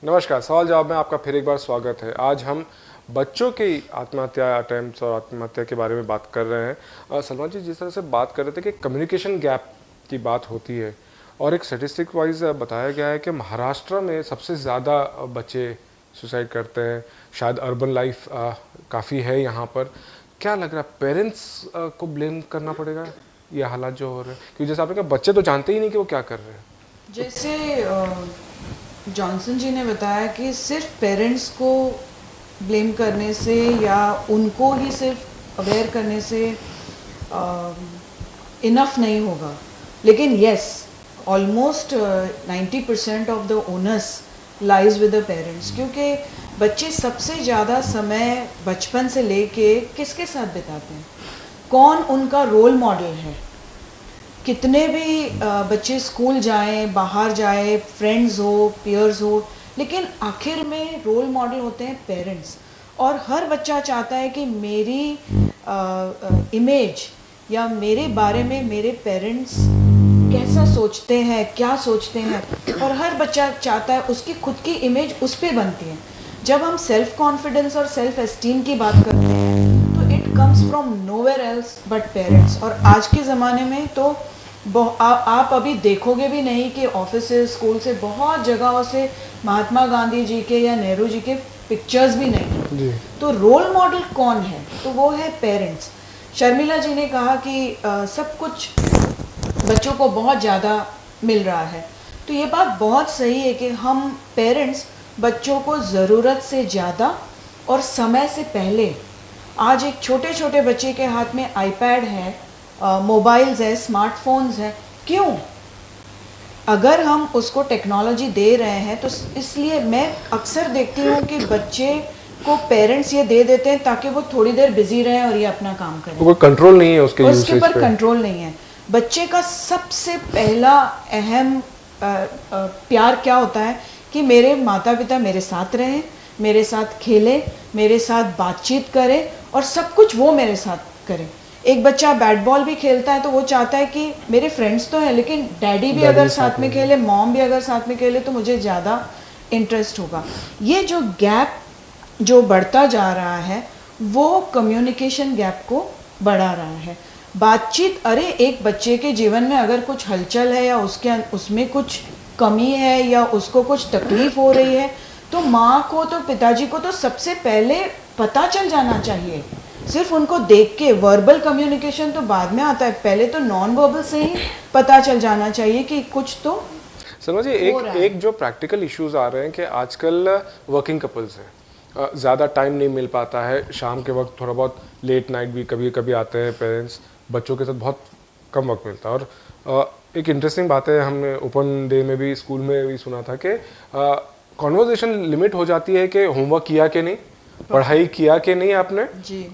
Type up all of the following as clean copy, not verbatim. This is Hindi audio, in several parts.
नमस्कार। सवाल जवाब में आपका फिर एक बार स्वागत है। आज हम बच्चों की आत्महत्या अटेम्प्ट्स और आत्महत्या के बारे में बात कर रहे हैं। सलमान जी, जिस तरह से बात कर रहे थे कि कम्युनिकेशन गैप की बात होती है और एक स्टेटिस्टिक वाइज बताया गया है कि महाराष्ट्र में सबसे ज़्यादा बच्चे सुसाइड करते हैं। शायद अर्बन लाइफ काफ़ी है यहाँ पर। क्या लग रहा है, पेरेंट्स को ब्लेम करना पड़ेगा ये हालात जो हो रहे हैं? क्योंकि जैसे आपने कहा, बच्चे तो जानते ही नहीं कि वो क्या कर रहे हैं। जैसे जॉनसन जी ने बताया कि सिर्फ पेरेंट्स को ब्लेम करने से या उनको ही सिर्फ अवेयर करने से इनफ नहीं होगा, लेकिन yes, almost 90% of the owners lies with the parents, क्योंकि बच्चे सबसे ज़्यादा समय बचपन से लेके किसके साथ बिताते हैं, कौन उनका रोल मॉडल है। कितने भी बच्चे स्कूल जाएं, बाहर जाएं, फ्रेंड्स हो, पीयर्स हो, लेकिन आखिर में रोल मॉडल होते हैं पेरेंट्स। और हर बच्चा चाहता है कि मेरी इमेज या मेरे बारे में मेरे पेरेंट्स कैसा सोचते हैं, क्या सोचते हैं, और हर बच्चा चाहता है उसकी खुद की इमेज उस पर बनती है। जब हम सेल्फ कॉन्फिडेंस और सेल्फ एस्टीम की बात करते हैं तो it comes from nowhere else but parents. और आज के ज़माने में तो आप अभी देखोगे भी नहीं कि ऑफिस से, स्कूल से, बहुत जगहों से महात्मा गांधी जी के या नेहरू जी के पिक्चर्स भी नहीं जी। तो रोल मॉडल कौन है? तो वो है पेरेंट्स। शर्मिला जी ने कहा कि सब कुछ बच्चों को बहुत ज़्यादा मिल रहा है, तो ये बात बहुत सही है कि हम पेरेंट्स बच्चों को ज़रूरत से ज़्यादा और समय से पहले, आज एक छोटे छोटे बच्चे के हाथ में आईपैड है, मोबाइल्स है, स्मार्टफोन्स हैं। क्यों? अगर हम उसको टेक्नोलॉजी दे रहे हैं तो इसलिए मैं अक्सर देखती हूँ कि बच्चे को पेरेंट्स ये दे देते हैं ताकि वो थोड़ी देर बिजी रहें और ये अपना काम करें, कोई कंट्रोल नहीं है उसके और उसके यूसेज ऊपर पे। कंट्रोल नहीं है। बच्चे का सबसे पहला अहम प्यार क्या होता है कि मेरे माता पिता मेरे साथ रहें, मेरे साथ खेलें, मेरे साथ बातचीत करें, और सब कुछ वो मेरे साथ करें। एक बच्चा बैट बॉल भी खेलता है तो वो चाहता है कि मेरे फ्रेंड्स तो हैं, लेकिन डैडी भी अगर साथ में खेले, मॉम भी अगर साथ में खेले, तो मुझे ज़्यादा इंटरेस्ट होगा। ये जो गैप जो बढ़ता जा रहा है वो कम्युनिकेशन गैप को बढ़ा रहा है। बातचीत, अरे एक बच्चे के जीवन में अगर कुछ हलचल है या उसमें कुछ कमी है या उसको कुछ तकलीफ हो रही है तो माँ को तो, पिताजी को तो सबसे पहले पता चल जाना चाहिए। सिर्फ उनको देख के वर्बल कम्युनिकेशन तो बाद में आता है, पहले तो नॉन वर्बल से ही पता चल जाना चाहिए कि कुछ तो समझिए। एक जो प्रैक्टिकल इश्यूज आ रहे हैं कि आजकल वर्किंग कपल्स हैं, ज़्यादा टाइम नहीं मिल पाता है। शाम के वक्त थोड़ा बहुत लेट नाइट भी कभी कभी आते हैं पेरेंट्स, बच्चों के साथ बहुत कम वक्त मिलता है। और एक इंटरेस्टिंग बात है, हमने ओपन डे में भी, स्कूल में भी सुना था कि कॉन्वर्जेशन लिमिट हो जाती है कि होमवर्क किया कि नहीं, पढ़ाई किया कि नहीं आपने,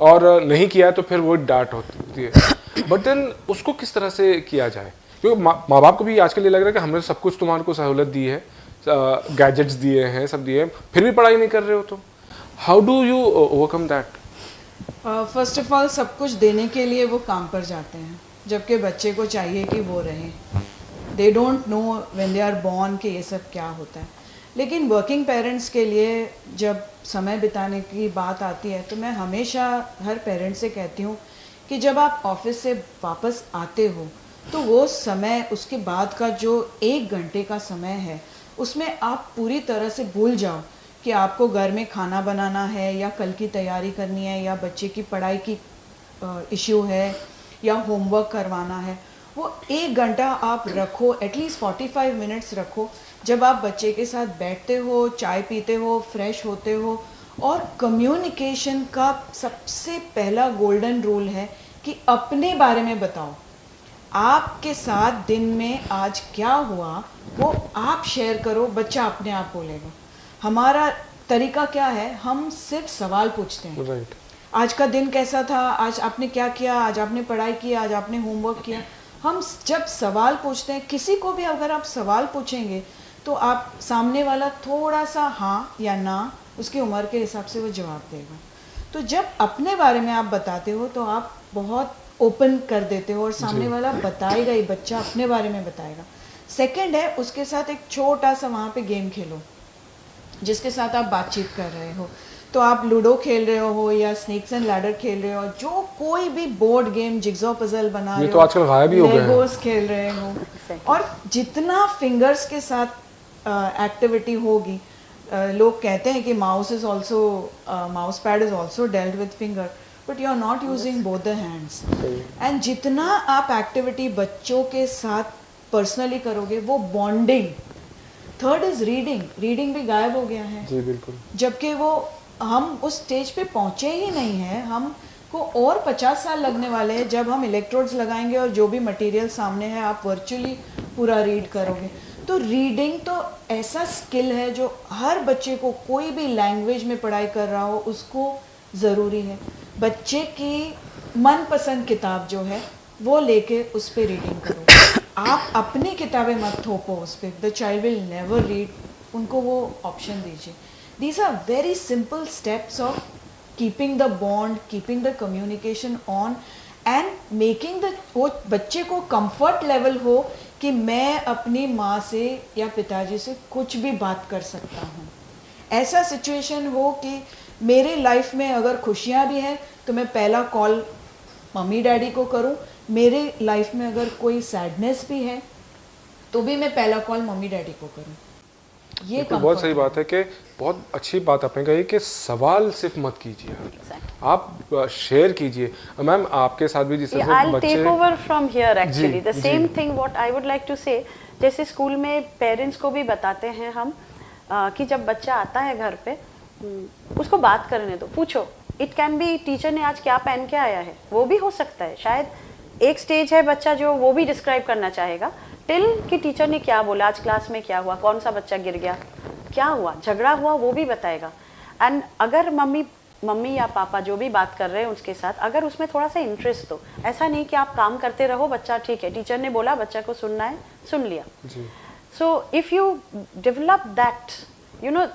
और नहीं किया तो फिर वो डांट होती है। बट देन उसको किस तरह से किया जाए? क्योंकि माँ बाप को भी आजकल ये लग रहा है कि हमने सब कुछ तुम्हारे को सहूलत दी है, गैजेट्स दिए हैं, सब दिए हैं, फिर भी पढ़ाई नहीं कर रहे हो, तो how do you overcome that? First of all, सब कुछ देने के लिए वो काम पर जाते हैं, जबकि बच्चे को चाहिए कि वो रहें। They don't know when they are born कि ये सब क्या होता है। लेकिन वर्किंग पेरेंट्स के लिए जब समय बिताने की बात आती है तो मैं हमेशा हर पेरेंट्स से कहती हूँ कि जब आप ऑफिस से वापस आते हो तो वो समय, उसके बाद का जो 1 घंटे का समय है, उसमें आप पूरी तरह से भूल जाओ कि आपको घर में खाना बनाना है या कल की तैयारी करनी है या बच्चे की पढ़ाई की इश्यू है या होमवर्क करवाना है। वो 1 घंटा आप रखो, एटलीस्ट 45 मिनट्स रखो, जब आप बच्चे के साथ बैठते हो, चाय पीते हो, फ्रेश होते हो। और कम्युनिकेशन का सबसे पहला गोल्डन रूल है कि अपने बारे में बताओ। आपके साथ दिन में आज क्या हुआ वो आप शेयर करो, बच्चा अपने आप बोलेगा। हमारा तरीका क्या है, हम सिर्फ सवाल पूछते हैं। राइट। आज का दिन कैसा था, आज आपने क्या किया, आज आपने पढ़ाई की, आज आपने होमवर्क किया। हम जब सवाल पूछते हैं, किसी को भी अगर आप सवाल पूछेंगे तो आप सामने वाला थोड़ा सा हाँ या ना उसकी उम्र के हिसाब से वो जवाब देगा। तो जब अपने बारे में आप बताते हो तो आप बहुत ओपन कर देते हो और सामने वाला बताएगा ही, बच्चा अपने बारे में बताएगा। सेकंड है, उसके साथ एक छोटा सा वहाँ पे गेम खेलो। जिसके साथ आप बातचीत कर रहे हो, तो आप लूडो खेल रहे हो या स्नेक्स एंड लैडर खेल रहे हो, जो कोई भी बोर्ड गेम, जिग्सॉ पजल बना रहे हो, ये तो आजकल गायब ही हो गए हैं। लेगोस खेल रहे हो, और जितना फिंगर्स के साथ एक्टिविटी होगी, लोग कहते हैं कि mouse is also, mouse pad is also dealt with finger, but you are not using both the hands. And जितना आप एक्टिविटी बच्चों के साथ पर्सनली करोगे, वो bonding. Third is reading, reading भी गायब हो गया है। जी बिल्कुल। जबकि वो हम उस स्टेज पे पहुंचे ही नहीं हैं, हमको और 50 साल लगने वाले हैं जब हम इलेक्ट्रोड्स लगाएंगे और जो भी मटेरियल सामने है आप वर्चुअली पूरा रीड करोगे। तो रीडिंग तो ऐसा स्किल है जो हर बच्चे को, कोई भी लैंग्वेज में पढ़ाई कर रहा हो उसको ज़रूरी है। बच्चे की मनपसंद किताब जो है वो लेके उस पर रीडिंग करो। आप अपनी किताबें मत थोपो उस पर, the child will never read, उनको वो ऑप्शन दीजिए। These are very simple steps of keeping the bond, keeping the communication on and making the, वो बच्चे को comfort level हो कि मैं अपनी माँ से या पिताजी से कुछ भी बात कर सकता हूँ। ऐसा सिचुएशन हो कि मेरी लाइफ में अगर खुशियाँ भी हैं तो मैं पहला कॉल मम्मी डैडी को करूँ, मेरे लाइफ में अगर कोई सैडनेस भी है तो भी मैं पहला कॉल मम्मी डैडी को करूँ। ये तो बहुत सही बात है कि बहुत अच्छी बात आपने कही कि सवाल सिर्फ मत कीजिए, आप शेयर कीजिए। मैम आपके साथ भी जिस तरह से बच्चे take over from here actually the same thing what I would like to say, जैसे स्कूल में पेरेंट्स को भी बताते हैं हम कि जब बच्चा आता है घर पे उसको बात करने दो, पूछो। इट कैन बी टीचर ने आज क्या पहन के आया है, वो भी हो सकता है। शायद एक स्टेज है बच्चा जो वो भी डिस्क्राइब करना चाहेगा, टिल कि टीचर ने क्या बोला, आज क्लास में क्या हुआ, कौन सा बच्चा गिर गया, क्या हुआ, झगड़ा हुआ, वो भी बताएगा। एंड अगर मम्मी या पापा जो भी बात कर रहे हैं उसके साथ अगर उसमें थोड़ा सा इंटरेस्ट हो, ऐसा नहीं कि आप काम करते रहो, बच्चा ठीक है टीचर ने बोला बच्चा को सुनना है, सुन लिया। So if you develop that, you know,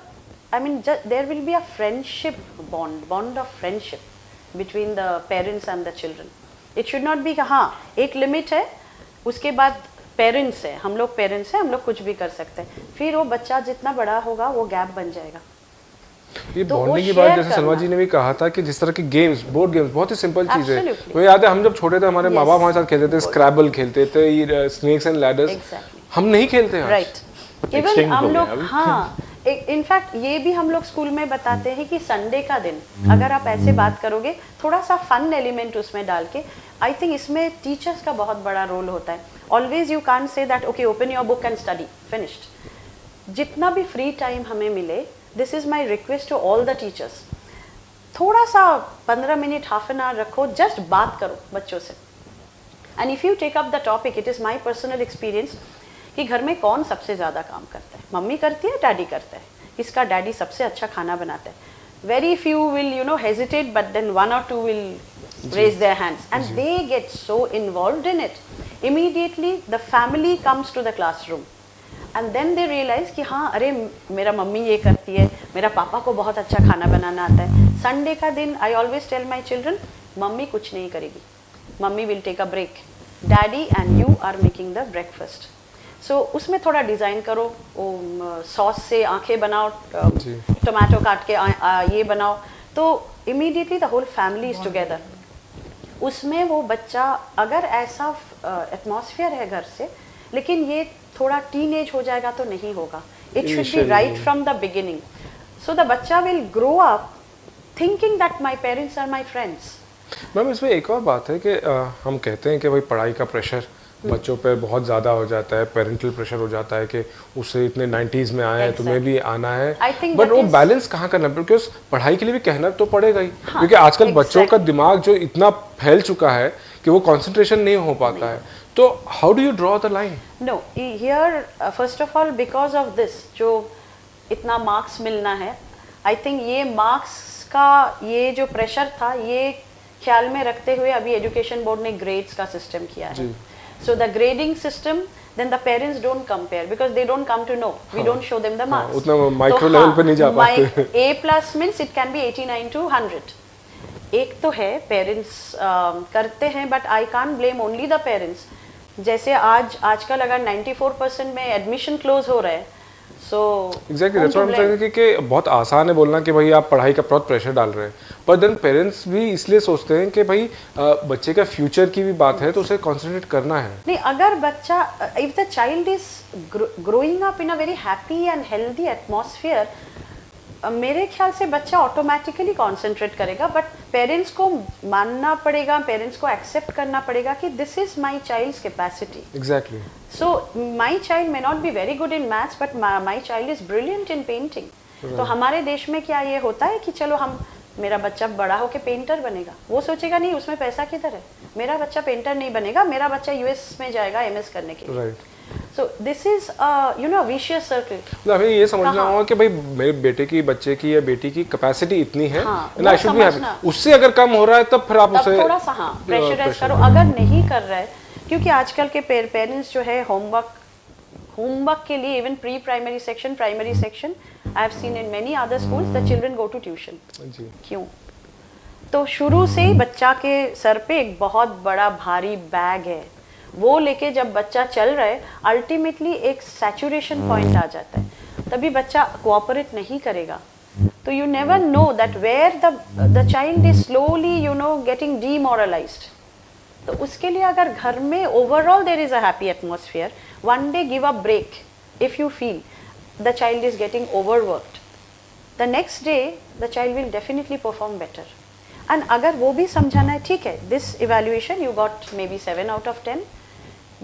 I mean there will be a friendship bond of friendship between the parents and the children. It should not be हाँ एक लिमिट है, उसके बाद पेरेंट्स है, हम लोग पेरेंट्स हैं, हम लोग कुछ भी कर सकते हैं, फिर वो बच्चा जितना बड़ा होगा वो गैप बन जाएगा। ये तो बॉन्डिंग की बात जैसे सलमा जी ने भी कहा था कि जिस तरह के गेम्स, बोर्ड गेम्स बहुत ही सिंपल चीज है। मुझे याद है हम जब छोटे थे हमारे माँ बाप हमारे साथ खेलते थे, स्क्रैबल खेलते थे, स्नेक्स एंड लैडर्स, हम नहीं खेलते हैं। राइट, इवन हम लोग, हाँ इनफैक्ट ये भी हम लोग स्कूल में बताते हैं कि संडे का दिन अगर आप ऐसे बात करोगे, थोड़ा सा फन एलिमेंट उसमें डाल के, आई थिंक इसमें टीचर्स का बहुत बड़ा रोल होता है। Always you can't say that okay open your book and study, finished. जितना भी फ्री टाइम हमें मिले, this is my request to all the teachers, थोड़ा सा 15 मिनट हाफ एन आवर रखो, जस्ट बात करो बच्चों से। And if you take up the topic, it is my personal experience कि घर में कौन सबसे ज़्यादा काम करता है, मम्मी करती है, डैडी करता है, किसका डैडी सबसे अच्छा खाना बनाता है। Very few will you know hesitate, but then 1 or 2 will raise their hands and they get so involved in it. Immediately the family comes to the classroom and then they realize कि हाँ अरे मेरा मम्मी ये करती है, मेरा पापा को बहुत अच्छा खाना बनाना आता है। संडे का दिन I always tell my children, mummy कुछ नहीं करेगी, mummy will take a break, daddy and you are making the breakfast. So उसमें थोड़ा डिज़ाइन करो, सॉस से आंखें बनाओ, टोमेटो काट के ये बनाओ, तो immediately the whole family is together. उसमें वो बच्चा, अगर ऐसा एटमॉस्फेयर है घर से, लेकिन ये थोड़ा टीनेज हो जाएगा तो नहीं होगा। It should be right from the beginning, so the बच्चा will grow up thinking that my parents are my friends. Ma'am इसमें एक और बात है कि हम कहते हैं कि भाई पढ़ाई का प्रेशर बच्चों पे बहुत ज़्यादा हो जाता है, पेरेंटल प्रेशर हो जाता है कि उससे इतने 90s में आए हैं, तुम्हें भी आना है, बट वो बैलेंस कहाँ करना है? बिकॉज पढ़ाई के लिए भी कहना तो पड़ेगा ही, क्योंकि आजकल बच्चों का दिमाग जो इतना फैल चुका है कि वो कंसंट्रेशन नहीं हो पाता है। तो how do you draw the line? No, here first of all because of this जो इतना मार्क्स मिलना है, आई थिंक ये मार्क्स का ये जो प्रेशर था, ये ख्याल में रखते हुए अभी एजुकेशन बोर्ड ने ग्रेड्स का सिस्टम किया है। So the grading system, then the parents don't compare because they don't come to know. We don't show them the marks. उतना माइक्रो लेवल पे नहीं जा पाते। A+ means it can be 89 to 100. एक तो है पेरेंट्स करते हैं, but I can't blame only the parents. जैसे आजकल अगर 94% में एडमिशन क्लोज हो रहा है, So exactly that's what I am saying कि बहुत आसान है बोलना कि भाई आप पढ़ाई का बहुत प्रेशर डाल रहे हैं, पर देन पेरेंट्स भी इसलिए सोचते हैं कि भाई बच्चे का फ्यूचर की भी बात है तो उसे कंसंट्रेट करना है। नहीं, अगर बच्चा, if the child is growing up in a very happy and healthy atmosphere, मेरे ख्याल से बच्चा ऑटोमेटिकली कंसंट्रेट करेगा। बट पेरेंट्स को मानना पड़ेगा, पेरेंट्स को एक्सेप्ट करना पड़ेगा कि this is my child's capacity. Exactly. So my child may not be very good in maths, but my child is brilliant in painting. तो हमारे देश में क्या ये होता है कि चलो हम, मेरा बच्चा बड़ा होके पेंटर बनेगा, वो सोचेगा नहीं उसमें पैसा किधर है, मेरा बच्चा पेंटर नहीं बनेगा, मेरा बच्चा यूएस में जाएगा एमएस करने के लिए। Right. So this is you know vicious circle. हमें ये समझना होगा कि भाई मेरे बेटे की, बच्चे की या बेटी की कैपेसिटी इतनी है, वो समझना। उससे अगर कम हो रहा है तब फिर आप उसे थोड़ा सा प्रेशराइज करो। अगर नहीं कर रहा है, क्योंकि आजकल के पेरेंट्स जो है होमवर्क के लिए, even pre primary section, primary section, I have seen in many other schools the children go to tuition. क्यों? तो शुरू से ही बच्चा के सर पे एक बहुत बड़ा भारी बैग है, वो लेके जब बच्चा चल रहा है, अल्टीमेटली एक सैचुरेशन पॉइंट आ जाता है, तभी बच्चा कोऑपरेट नहीं करेगा। तो you never know that where the child is slowly getting demoralised. तो उसके लिए अगर घर में overall there is a happy atmosphere, one day give a break if you feel the child is getting overworked, the next day the child will definitely perform better. And अगर वो भी समझाना है, ठीक है, this evaluation you got may be 7 out of 10,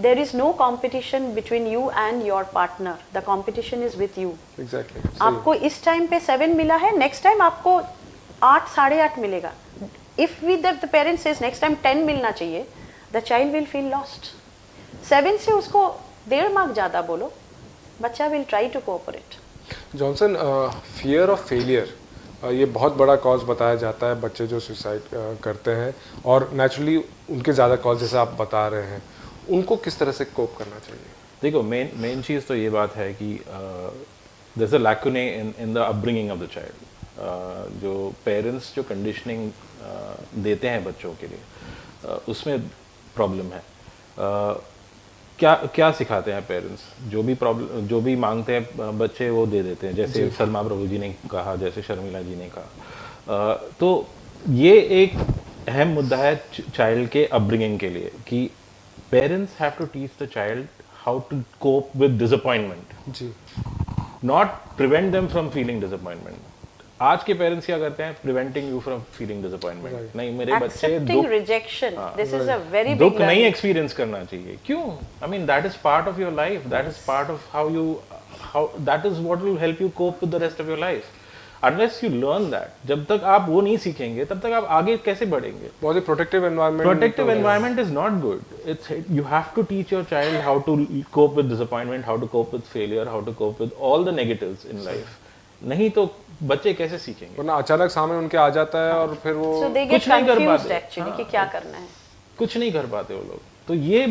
there is no competition between you and your partner, the competition is with you. Exactly. आपको इस टाइम पे 7 मिला है, नेक्स्ट टाइम आपको 8, 8.5 मिलेगा। If we the parent says next time 10 मिलना चाहिए, the child will feel lost. 7 से उसको 1.5 मार्क ज़्यादा बोलो, बच्चा will try to cooperate. Johnson, fear of failure ये बहुत बड़ा कॉज बताया जाता है, बच्चे जो सुसाइड करते हैं, और नेचुरली उनके ज़्यादा कॉज जैसे आप बता रहे हैं, उनको किस तरह से कोप करना चाहिए? देखो, मेन चीज़ तो ये बात है कि there is a lacunae in the upbringing of the child. जो पेरेंट्स जो कंडीशनिंग देते हैं बच्चों के लिए, उसमें प्रॉब्लम है। क्या सिखाते हैं पेरेंट्स? जो भी मांगते हैं बच्चे वो दे देते हैं, जैसे सलमा प्रभु जी ने कहा, जैसे शर्मिला जी ने कहा। तो ये एक अहम मुद्दा है चाइल्ड के अपब्रिंगिंग के लिए कि parents have to teach the child how to cope with disappointment, जी, not prevent them from feeling disappointment. आज के पेरेंट्स क्या करते हैं? Preventing you from feeling disappointment. नहीं, मेरे बच्चे दुख नहीं एक्सपीरियंस करना चाहिए। क्यों? I mean that is part of your life, that is part of how that is what will help you cope with the rest of your life. Unless you learn that, जब तक आप वो नहीं सीखेंगे तब तक आप आगे कैसे बढ़ेंगे? बहुत ही protective environment is not good. You have to teach your child how to cope with disappointment, how to cope with failure, how to cope with all the negatives in life. नहीं तो बच्चे कैसे सीखेंगे? वरना अचानक सामने उनके आ जाता है और फिर वो कुछ नहीं कर पाते एक्चुअली कि क्या करना है, कुछ नहीं कर पाते वो लोग। तो ये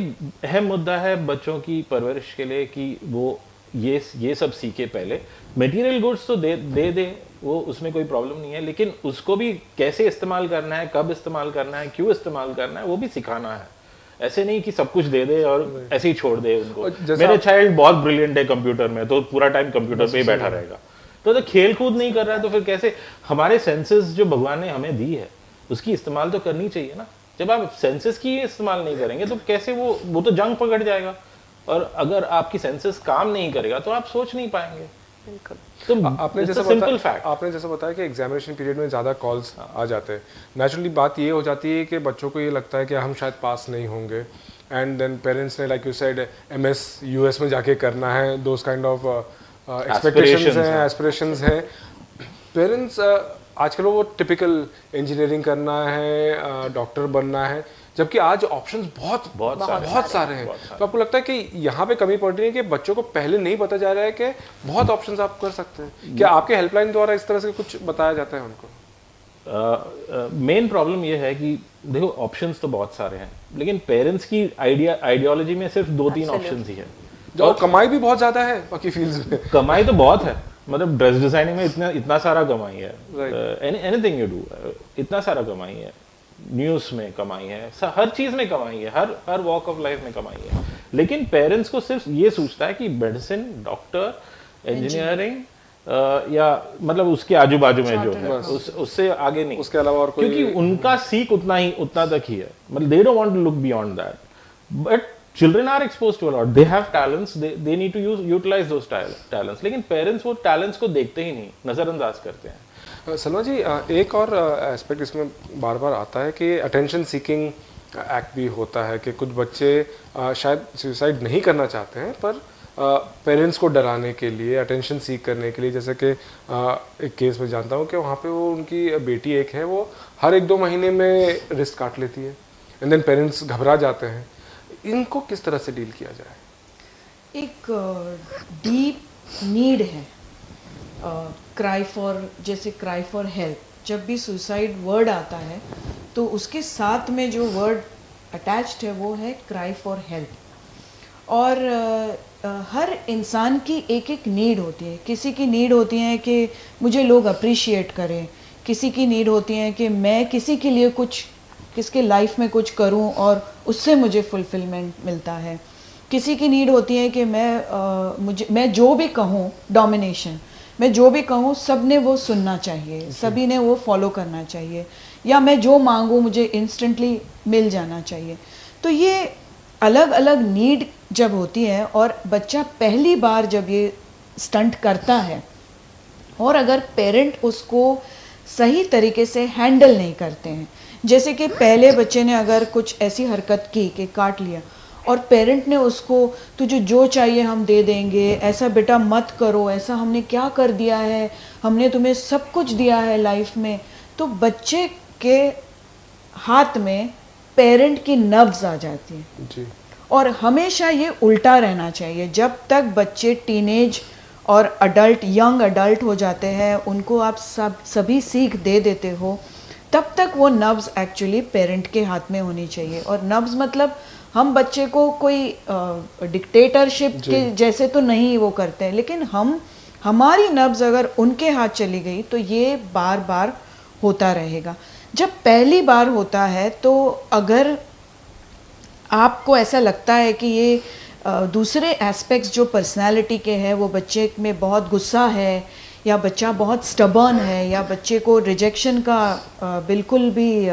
अहम मुद्दा है बच्चों की परवरिश के लिए कि वो ये सब सीखे। पहले मटेरियल गुड्स तो दे वो, उसमें कोई प्रॉब्लम नहीं है, लेकिन उसको भी कैसे इस्तेमाल करना है, कब इस्तेमाल करना है, क्यों इस्तेमाल करना है, वो भी सिखाना है। ऐसे नहीं कि सब कुछ दे दे और ऐसे ही छोड़ दे उनको। मेरे चाइल्ड बहुत ब्रिलियंट है कंप्यूटर में, तो पूरा टाइम कंप्यूटर पे ही बैठा रहेगा। तो खेल कूद नहीं कर रहा है तो फिर कैसे? हमारे सेंसेस जो भगवान ने हमें दी है उसकी इस्तेमाल तो करनी चाहिए ना। जब आप सेंसेस की इस्तेमाल नहीं करेंगे तो कैसे वो तो जंग पकड़ जाएगा। और अगर आपकी सेंसेस काम नहीं करेगा तो आप सोच नहीं पाएंगे। तो आपने जैसा बताया कि एग्जामिनेशन पीरियड में ज़्यादा कॉल्स आ जाते हैं, नेचुरली बात ये हो जाती है कि बच्चों को ये लगता है कि हम शायद पास नहीं होंगे, एंड देन पेरेंट्स ने like you said MS US में जाके करना है, दोस काइंड ऑफ एक्सपेक्टेशंस हैं, एस्पिरेशंस हैं। पेरेंट्स आजकल वो टिपिकल इंजीनियरिंग करना है, डॉक्टर बनना है, जबकि आज ऑप्शंस बहुत सारे हैं। तो आपको लगता है कि यहाँ पे कमी पड़ रही है कि बच्चों को पहले नहीं पता जा रहा है कि बहुत ऑप्शंस आप कर सकते हैं? क्या आपके हेल्पलाइन द्वारा इस तरह से कुछ बताया जाता है उनको? मेन प्रॉब्लम ये है कि देखो, ऑप्शंस तो बहुत सारे हैं, लेकिन पेरेंट्स की आइडियोलॉजी में सिर्फ 2-3 ऑप्शंस ही है। जो कमाई भी बहुत ज्यादा है बाकी फील्ड्स में। कमाई तो बहुत है, मतलब ड्रेस डिजाइनिंग में इतना सारा कमाई है, एनीथिंग यू डू इतना सारा कमाई है, न्यूज़ में कमाई है, हर चीज़ में कमाई है, हर वॉक ऑफ लाइफ में कमाई है। लेकिन पेरेंट्स को सिर्फ ये सोचता है कि मेडिसिन, डॉक्टर, इंजीनियरिंग या मतलब उसके आजू बाजू में जो है उससे आगे नहीं, उसके अलावा और कोई, क्योंकि उनका सीख उतना तक ही है, मतलब they don't want to look beyond that, but children are exposed to a lot, they have talents, they need to utilize those talents, लेकिन पेरेंट्स वो टैलेंट्स को देखते ही नहीं, नजरअंदाज करते हैं। सलमा जी, एक और एस्पेक्ट इसमें बार बार आता है कि अटेंशन सीकिंग एक्ट भी होता है कि कुछ बच्चे शायद सुसाइड नहीं करना चाहते हैं पर पेरेंट्स को डराने के लिए, अटेंशन सीक करने के लिए, जैसे कि एक केस में जानता हूँ कि वहाँ पे वो उनकी बेटी एक है, वो हर 1-2 महीने में रिस्ट काट लेती है एंड देन पेरेंट्स घबरा जाते हैं। इनको किस तरह से डील किया जाए? एक डीप नीड है, क्राई फॉर हेल्प। जब भी सुसाइड वर्ड आता है तो उसके साथ में जो वर्ड अटैच्ड है वो है क्राई फॉर हेल्प। और हर इंसान की एक एक नीड होती है। किसी की नीड होती है कि मुझे लोग अप्रिशिएट करें, किसी की नीड होती है कि मैं किसी के लिए कुछ, किसके लाइफ में कुछ करूं और उससे मुझे फुलफिलमेंट मिलता है। किसी की नीड होती है कि मैं जो भी कहूं, डोमिनेशन, मैं जो भी कहूं सब ने वो सुनना चाहिए, सभी ने वो फॉलो करना चाहिए, या मैं जो मांगूं मुझे इंस्टेंटली मिल जाना चाहिए। तो ये अलग अलग नीड जब होती है और बच्चा पहली बार जब ये स्टंट करता है और अगर पेरेंट उसको सही तरीके से हैंडल नहीं करते हैं, जैसे कि पहले बच्चे ने अगर कुछ ऐसी हरकत की कि काट लिया और पेरेंट ने उसको तुझे जो चाहिए हम दे देंगे, ऐसा बेटा मत करो, ऐसा हमने क्या कर दिया है, हमने तुम्हें सब कुछ दिया है लाइफ में, तो बच्चे के हाथ में पेरेंट की नब्ज आ जाती है जी। और हमेशा ये उल्टा रहना चाहिए। जब तक बच्चे टीनेज और अडल्ट, यंग अडल्ट हो जाते हैं, उनको आप सभी सीख दे देते हो, तब तक वो नब्ज एक्चुअली पेरेंट के हाथ में होनी चाहिए। और नब्ज मतलब हम बच्चे को कोई डिक्टेटरशिप के जैसे तो नहीं वो करते हैं, लेकिन हमारी नब्ज अगर उनके हाथ चली गई तो ये बार बार होता रहेगा। जब पहली बार होता है तो अगर आपको ऐसा लगता है कि ये दूसरे एस्पेक्ट्स जो पर्सनालिटी के हैं वो बच्चे में बहुत गुस्सा है, या बच्चा बहुत स्टबर्न है, या बच्चे को रिजेक्शन का बिल्कुल भी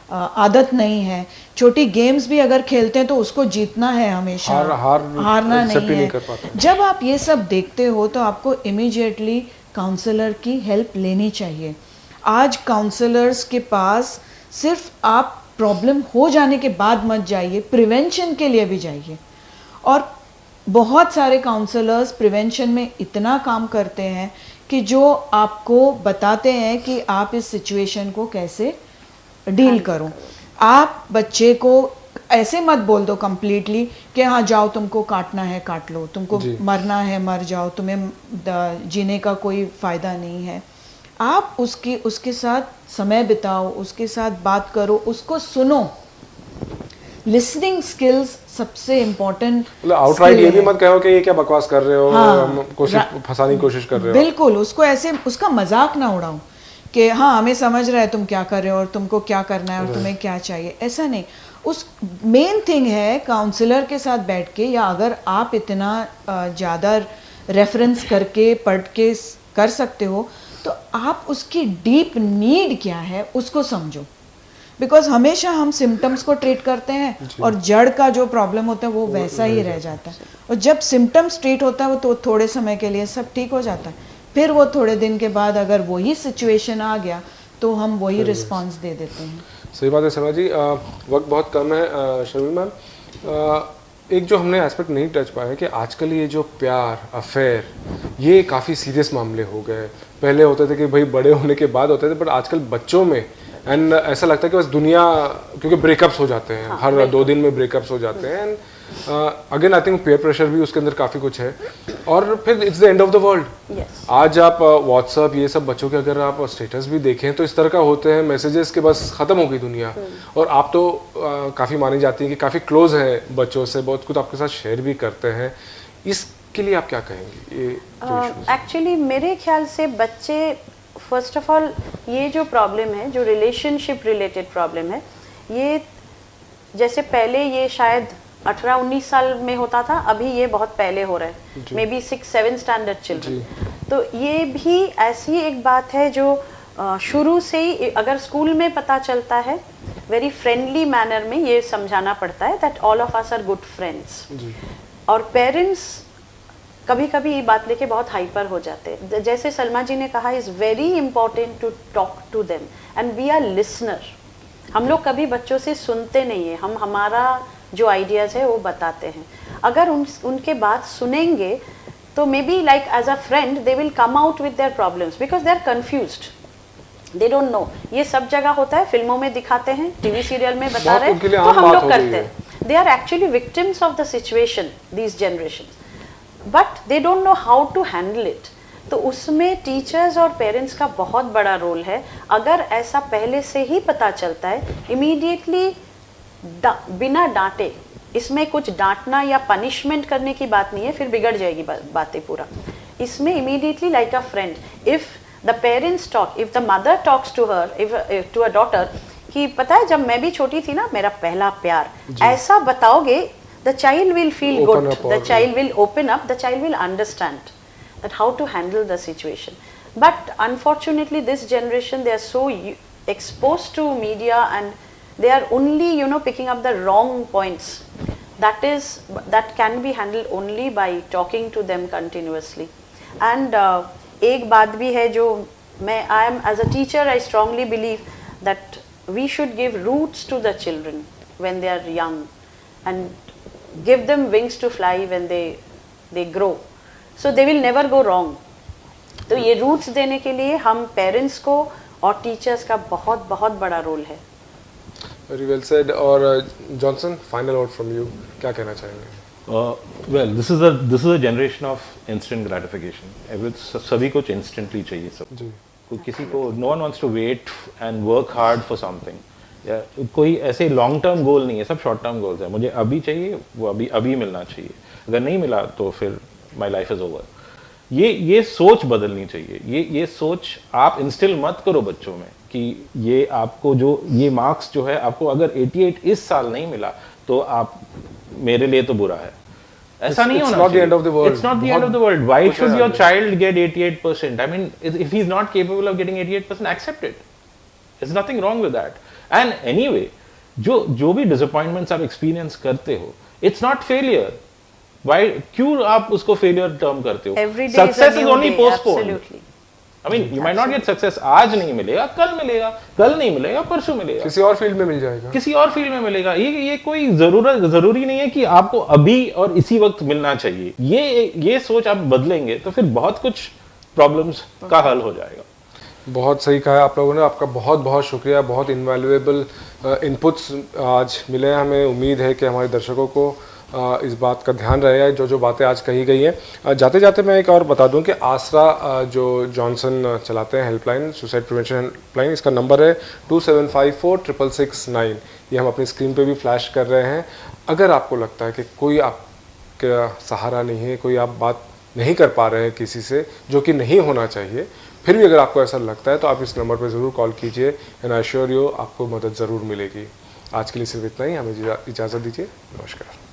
आदत नहीं है, छोटी गेम्स भी अगर खेलते हैं तो उसको जीतना है हमेशा, हारना नहीं है। जब आप ये सब देखते हो तो आपको इमीडिएटली काउंसलर की हेल्प लेनी चाहिए। आज काउंसलर्स के पास सिर्फ आप प्रॉब्लम हो जाने के बाद मत जाइए, प्रिवेंशन के लिए भी जाइए। और बहुत सारे काउंसलर्स प्रिवेंशन में इतना काम करते हैं कि जो आपको बताते हैं कि आप इस सिचुएशन को कैसे डील करो। आप बच्चे को ऐसे मत बोल दो कंप्लीटली कि हाँ जाओ तुमको काटना है काट लो, तुमको मरना है मर जाओ, तुम्हें जीने का कोई फ़ायदा नहीं है। आप उसके साथ समय बिताओ, उसके साथ बात करो, उसको सुनो। लिसनिंग स्किल्स सबसे इम्पोर्टेंट। मतलब आउटराइट ये भी मत कहो कि ये क्या बकवास कर रहे हो, हाँ, फंसाने की कोशिश कर रहे हो। बिल्कुल, उसको ऐसे उसका मजाक ना उड़ाओ कि हाँ हमें समझ रहा है तुम क्या कर रहे हो और तुमको क्या करना है और तुम्हें क्या चाहिए, ऐसा नहीं। उस मेन थिंग है काउंसलर के साथ बैठ के, या अगर आप इतना ज़्यादा रेफरेंस करके पढ़ के कर सकते हो तो आप उसकी डीप नीड क्या है उसको समझो। बिकॉज हमेशा हम सिम्टम्स को ट्रीट करते हैं और जड़ का जो प्रॉब्लम होता है वो वैसा ही रह जाता है। और जब सिम्टम्स ट्रीट होता है वो तो थोड़े समय के लिए सब ठीक हो जाता है, फिर वो थोड़े दिन के बाद अगर वही सिचुएशन आ गया तो हम वही रिस्पॉन्स दे देते हैं। सही बात है सना जी। वक्त बहुत कम है। शर्मिल मैम, एक जो हमने एस्पेक्ट नहीं टच पाया है कि आजकल ये जो प्यार, अफेयर, ये काफ़ी सीरियस मामले हो गए। पहले होते थे कि भाई बड़े होने के बाद होते थे, बट आजकल बच्चों में एंड ऐसा लगता है कि बस दुनिया, क्योंकि ब्रेकअप्स हो जाते हैं, हाँ, हर 2 दिन में ब्रेकअप्स हो जाते हैं। And again I think peer pressure भी उसके अंदर काफ़ी कुछ है। और फिर it's the end of the world. आज आप व्हाट्सअप ये सब बच्चों के अगर आप स्टेटस भी देखें तो इस तरह का होते हैं मैसेजेस के बस ख़त्म हो गई दुनिया। और आप तो काफ़ी मानी जाती हैं कि काफ़ी क्लोज हैं बच्चों से, बहुत कुछ आपके साथ शेयर भी करते हैं। इसके लिए आप क्या कहेंगे? ये एक्चुअली मेरे ख्याल से बच्चे, फर्स्ट ऑफ ऑल ये जो प्रॉब्लम है, जो रिलेशनशिप रिलेटेड प्रॉब्लम है, ये जैसे पहले ये शायद 18-19 साल में होता था, अभी ये बहुत पहले हो रहा है, मे बी 6-7 स्टैंडर्ड चिल्ड्रन। तो ये भी ऐसी एक बात है जो शुरू से ही अगर स्कूल में पता चलता है, वेरी फ्रेंडली मैनर में ये समझाना पड़ता है that all of us are good friends. और पेरेंट्स कभी कभी ये बात लेके बहुत हाइपर हो जाते हैं, जैसे सलमा जी ने कहा, is very important to talk to them and we are listener. हम लोग कभी बच्चों से सुनते नहीं है, हम हमारा जो आइडियाज़ है वो बताते हैं। अगर उनके बात सुनेंगे तो maybe like as a friend they will come out with their problems because they are confused, they don't know. ये सब जगह होता है, फिल्मों में दिखाते हैं, टीवी सीरियल में बता रहे हैं, तो हम लोग करते हैं। They are actually victims of the situation, these generation, but they don't know how to handle it. तो उसमें टीचर्स और पेरेंट्स का बहुत बड़ा रोल है। अगर ऐसा पहले से ही पता चलता है, इमीडिएटली बिना डांटे, इसमें कुछ डांटना या पनिशमेंट करने की बात नहीं है, फिर बिगड़ जाएगी बातें पूरा। इसमें immediately like a friend, if the parents talk, if the mother talks to her, if to a daughter, कि पता है जब मैं भी छोटी थी ना, मेरा पहला प्यार, ऐसा बताओगे, the child will feel good, the child will open up, the child will understand that how to handle the situation. But unfortunately this generation, they are so exposed to media and they are only picking up the wrong points. That can be handled only by talking to them continuously. And एक बात भी है जो मैं, I am as a teacher, I strongly believe that we should give roots to the children when they are young and give them wings to fly when they grow, so they will never go wrong. तो ये रूट्स देने के लिए हम पेरेंट्स को और टीचर्स का बहुत बहुत बड़ा रोल है। Very well said. और Johnson, final word from you, क्या कहना चाहेंगे? Well, this is a generation of instant gratification. सभी कुछ instantly चाहिए सब जी। किसी को, no one wants to wait and work hard for something. या कोई ऐसे लॉन्ग टर्म गोल नहीं है, सब शॉर्ट टर्म गोल्स है। मुझे अभी चाहिए, वो अभी मिलना चाहिए, अगर नहीं मिला तो फिर माय लाइफ इज ओवर। ये सोच बदलनी चाहिए। ये सोच आप इंस्टिल मत करो बच्चों में कि ये आपको जो ये मार्क्स जो है, आपको अगर 88 इस साल नहीं मिला तो आप, मेरे लिए तो बुरा है, ऐसा नहीं होना चाहिए। It's not the end of the world. It's not the end of the world. Why should your child get 88%? I mean, if he's not capable of getting 88%, accept it. There's nothing wrong with that. And anyway, जो भी disappointments आप experience करते हो, it's not failure. Why? क्यों आप उसको failure term करते हो? Success is only postponed. Absolutely. I mean, you might not get success, आज नहीं मिलेगा, कल मिलेगा, कल नहीं मिलेगा, परसों मिलेगा, किसी और फील्ड में मिल जाएगा, किसी और फील्ड में मिलेगा। ये कोई जरूरी नहीं है कि आपको अभी और इसी वक्त मिलना चाहिए। ये सोच आप बदलेंगे तो फिर बहुत कुछ प्रॉब्लम्स का हल हो जाएगा। बहुत सही कहा आप लोगों ने, आपका बहुत बहुत शुक्रिया। बहुत इनवैल्यूएबल इनपुट्स आज मिले। हमें उम्मीद है कि हमारे दर्शकों को इस बात का ध्यान रहेगा जो बातें आज कही गई हैं। जाते जाते मैं एक और बता दूं कि आसरा जो जॉनसन चलाते हैं हेल्पलाइन, सुसाइड प्रिवेंशन हेल्पलाइन, इसका नंबर है 27546669। ये हम अपनी स्क्रीन पे भी फ्लैश कर रहे हैं। अगर आपको लगता है कि कोई आपका सहारा नहीं है, कोई आप बात नहीं कर पा रहे हैं किसी से, जो कि नहीं होना चाहिए, फिर भी अगर आपको ऐसा लगता है तो आप इस नंबर पर ज़रूर कॉल कीजिए एंड आई एश्योर यू आपको मदद ज़रूर मिलेगी। आज के लिए सिर्फ इतना ही, हमें इजाज़त दीजिए। नमस्कार।